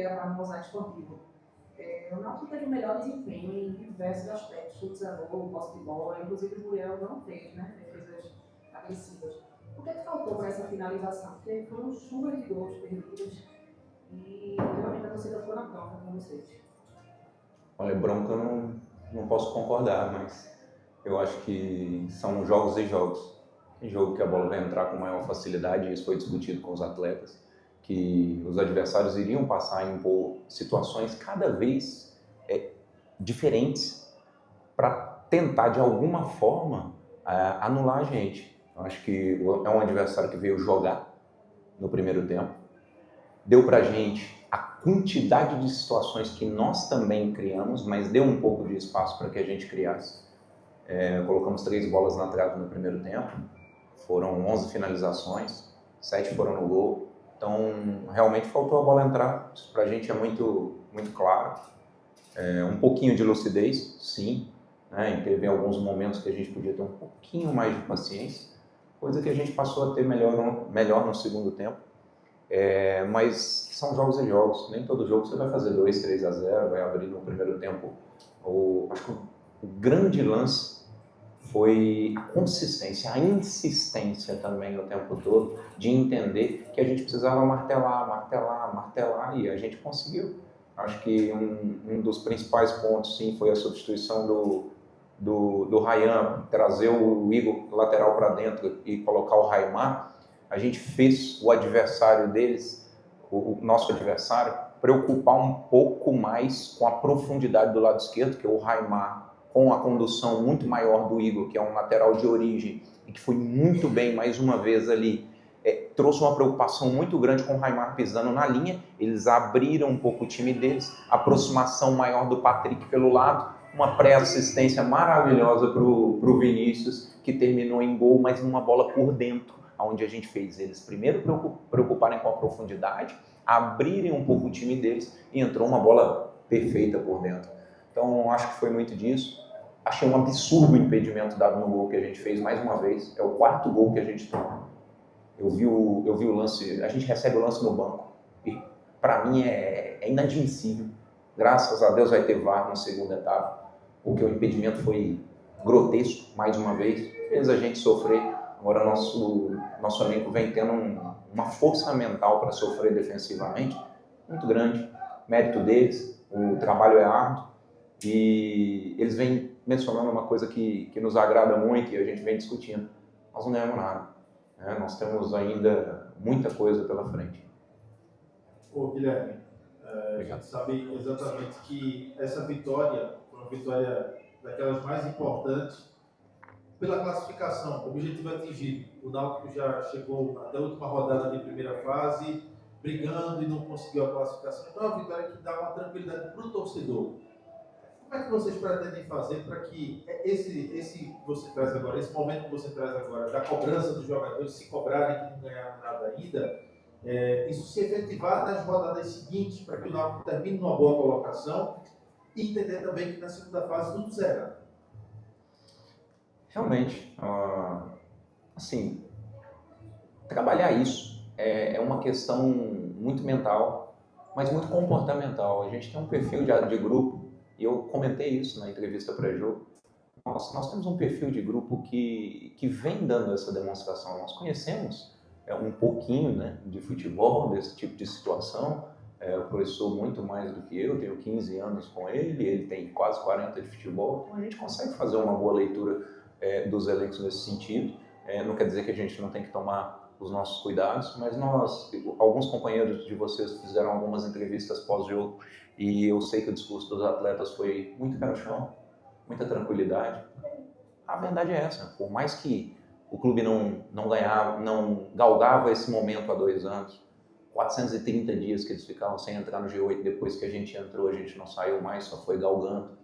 gravar no Mosaico Esportivo. O Náutico teve o melhor desempenho em diversos aspectos, chutes a gol, posse de bola, inclusive o Muriel não fez, né? Defesas agressivas. O que faltou para essa finalização? Porque foram chuvas de gols perdidos e realmente a torcida ficou na bronca com vocês. Olha, bronca eu não posso concordar, mas eu acho que são jogos e jogos. Tem jogo que a bola vai entrar com maior facilidade, isso foi discutido com os atletas, que os adversários iriam passar a impor situações cada vez diferentes para tentar, de alguma forma, anular a gente. Eu acho que é um adversário que veio jogar no primeiro tempo, deu para a gente a quantidade de situações que nós também criamos, mas deu um pouco de espaço para que a gente criasse. Colocamos 3 bolas na trave no primeiro tempo, foram 11 finalizações, 7 foram no gol, então realmente faltou a bola entrar, isso para a gente é muito, muito claro. Um pouquinho de lucidez, sim, né? Teve alguns momentos que a gente podia ter um pouquinho mais de paciência, coisa que a gente passou a ter melhor no segundo tempo. Mas são jogos e jogos, nem todo jogo você vai fazer 2, 3-0, vai abrir no primeiro tempo. Acho que o grande lance foi a consistência, a insistência também o tempo todo de entender que a gente precisava martelar e a gente conseguiu. Acho que um dos principais pontos, sim, foi a substituição do Ryan, trazer o Igor lateral para dentro e colocar o Raimar. A gente fez o adversário deles, o nosso adversário, preocupar um pouco mais com a profundidade do lado esquerdo, que é o Raimar, com a condução muito maior do Igor, que é um lateral de origem, e que foi muito bem, mais uma vez ali, trouxe uma preocupação muito grande com o Raimar pisando na linha. Eles abriram um pouco o time deles, aproximação maior do Patrick pelo lado, uma pré-assistência maravilhosa para o Vinícius, que terminou em gol, mas numa bola por dentro, onde a gente fez eles primeiro preocuparem com a profundidade, abrirem um pouco o time deles e entrou uma bola perfeita por dentro. Então, acho que foi muito disso. Achei um absurdo o impedimento dado no gol que a gente fez mais uma vez. É o 4º gol que a gente toma. Eu vi o lance, a gente recebe o lance no banco e para mim é inadmissível. Graças a Deus vai ter VAR na segunda etapa, porque o impedimento foi grotesco, mais uma vez, fez a gente sofrer. Agora nosso elenco vem tendo uma força mental para sofrer defensivamente muito grande. Mérito deles, o trabalho é árduo e eles vêm mencionando uma coisa que nos agrada muito e a gente vem discutindo. Nós não ganhamos nada. Nós temos ainda muita coisa pela frente. Guilherme, a gente sabe exatamente que essa vitória foi uma vitória daquelas mais importantes pela classificação, objetivo atingido. O Náutico já chegou até a última rodada de primeira fase, brigando e não conseguiu a classificação. Então é uma vitória que dá uma tranquilidade para o torcedor. Como é que vocês pretendem fazer para que esse você traz agora, esse momento que você traz agora, da cobrança dos jogadores, se cobrarem que não ganharam nada ainda, isso se efetivar nas rodadas seguintes, para que o Náutico termine numa boa colocação e entender também que na segunda fase tudo zera? Realmente, assim, trabalhar isso é uma questão muito mental, mas muito comportamental. A gente tem um perfil de grupo, e eu comentei isso na entrevista pré-jogo. Nós temos um perfil de grupo que vem dando essa demonstração. Nós conhecemos um pouquinho, né, de futebol, desse tipo de situação. O professor muito mais do que eu, tenho 15 anos com ele tem quase 40 de futebol, então a gente consegue fazer uma boa leitura dos elencos nesse sentido. Não quer dizer que a gente não tem que tomar os nossos cuidados, mas alguns companheiros de vocês fizeram algumas entrevistas pós-jogo e eu sei que o discurso dos atletas foi muito pé no chão, muita tranquilidade. A verdade é essa, por mais que o clube não ganhava, não galgava esse momento há 2 anos, 430 dias que eles ficavam sem entrar no G8, depois que a gente entrou, a gente não saiu mais, só foi galgando.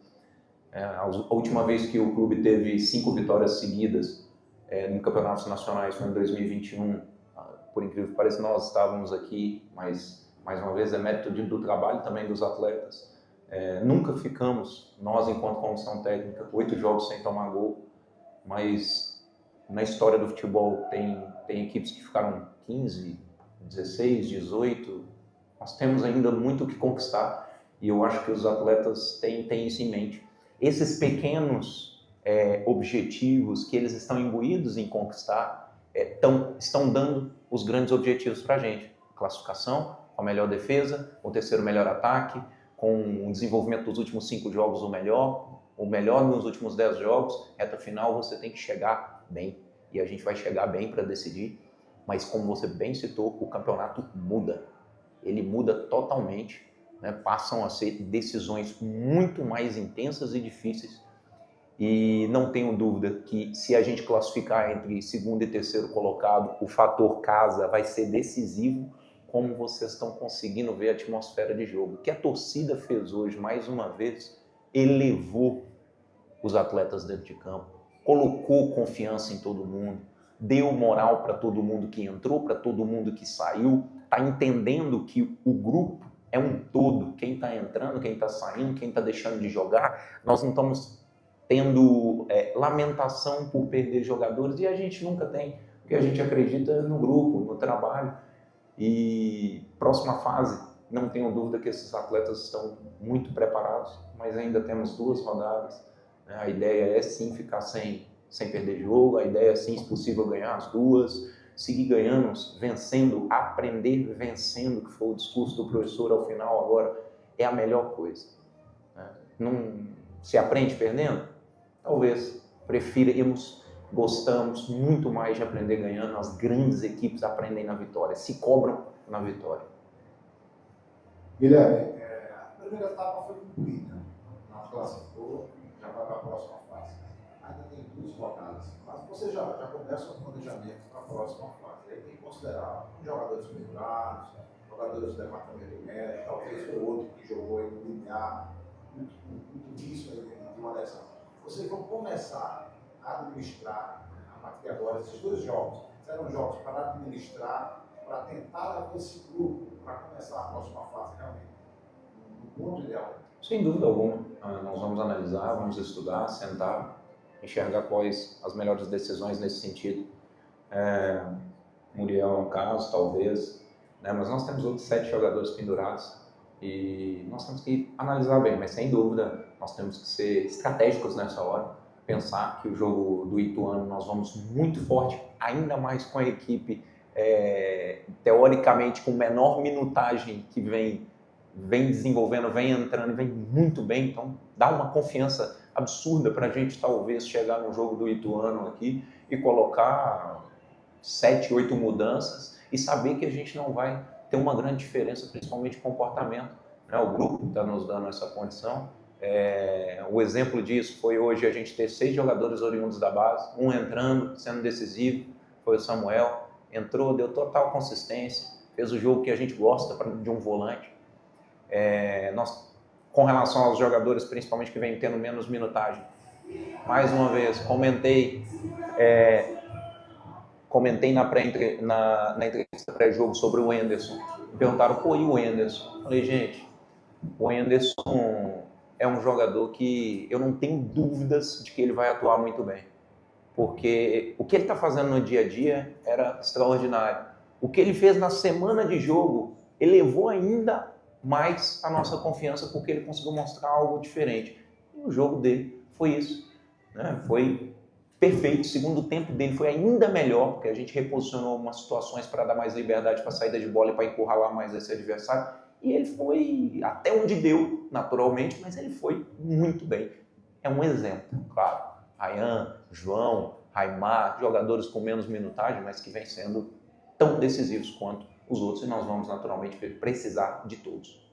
A última vez que o clube teve 5 vitórias seguidas em campeonatos nacionais foi em 2021. Por incrível que pareça, nós estávamos aqui, mas mais uma vez é mérito do trabalho também dos atletas. Nunca ficamos, nós enquanto comissão técnica, 8 jogos sem tomar gol, mas na história do futebol tem equipes que ficaram 15, 16, 18, Nós temos ainda muito o que conquistar e eu acho que os atletas têm isso em mente. Esses pequenos objetivos que eles estão imbuídos em conquistar estão dando os grandes objetivos para a gente. Classificação, com a melhor defesa, o terceiro melhor ataque, com o desenvolvimento dos últimos 5 jogos o melhor nos últimos 10 jogos, reta final você tem que chegar bem. E a gente vai chegar bem para decidir, mas como você bem citou, o campeonato muda. Ele muda totalmente, né? Passam a ser decisões muito mais intensas e difíceis. E não tenho dúvida que se a gente classificar entre segundo e terceiro colocado, o fator casa vai ser decisivo, como vocês estão conseguindo ver a atmosfera de jogo. O que a torcida fez hoje, mais uma vez, elevou os atletas dentro de campo, colocou confiança em todo mundo, deu moral para todo mundo que entrou, para todo mundo que saiu, está entendendo que o grupo é um todo, quem está entrando, quem está saindo, quem está deixando de jogar. Nós não estamos tendo lamentação por perder jogadores, e a gente nunca tem, porque a gente acredita no grupo, no trabalho. E próxima fase, não tenho dúvida que esses atletas estão muito preparados, mas ainda temos 2 rodadas. A ideia é sim ficar sem perder jogo, a ideia é sim, se possível, ganhar as 2, seguir ganhando, vencendo, aprender vencendo, que foi o discurso do professor ao final agora, é a melhor coisa. Não se aprende perdendo? Talvez preferimos, gostamos muito mais de aprender ganhando. As grandes equipes aprendem na vitória, se cobram na vitória. Guilherme, a primeira etapa foi concluída, não classificou, já vai para a próxima fase. Ainda tem 2 rodadas, mas você já começa o planejamento para a próxima fase. Aí tem que considerar jogadores pendurados, jogadores do departamento médico, talvez o outro que jogou aí no limiar, muito isso aí de uma lesão. Vocês vão começar a administrar, a partir de agora, esses 2 jogos. Serão jogos para administrar, para tentar levar esse grupo para começar a próxima fase, realmente, no ponto ideal. Sem dúvida alguma. Nós vamos analisar, vamos estudar, sentar, enxergar quais as melhores decisões nesse sentido. Muriel é um caso, talvez, né? Mas nós temos outros 7 jogadores pendurados e nós temos que analisar bem, mas sem dúvida nós temos que ser estratégicos nessa hora, pensar que o jogo do Ituano nós vamos muito forte, ainda mais com a equipe teoricamente com menor minutagem que vem desenvolvendo, vem entrando e vem muito bem, então dá uma confiança absurda para a gente talvez chegar no jogo do Ituano aqui e colocar 7, 8 mudanças e saber que a gente não vai ter uma grande diferença, principalmente de comportamento, né? O grupo está nos dando essa condição. O exemplo disso foi hoje a gente ter 6 jogadores oriundos da base, um entrando, sendo decisivo, foi o Samuel, entrou, deu total consistência, fez o jogo que a gente gosta de um volante. Nós, com relação aos jogadores, principalmente que vêm tendo menos minutagem, mais uma vez, comentei na entrevista pré-jogo sobre o Enderson. Me perguntaram, e o Enderson? Falei, gente, o Enderson é um jogador que eu não tenho dúvidas de que ele vai atuar muito bem. Porque o que ele está fazendo no dia a dia era extraordinário. O que ele fez na semana de jogo elevou ainda mais a nossa confiança, porque ele conseguiu mostrar algo diferente. E o jogo dele foi isso, né? Foi perfeito. O segundo tempo dele foi ainda melhor, porque a gente reposicionou algumas situações para dar mais liberdade para a saída de bola e para encurralar mais esse adversário. E ele foi até onde deu, naturalmente, mas ele foi muito bem. É um exemplo, claro. Ryan, João, Raimar, jogadores com menos minutagem, mas que vêm sendo tão decisivos quanto os outros, e nós vamos naturalmente precisar de todos.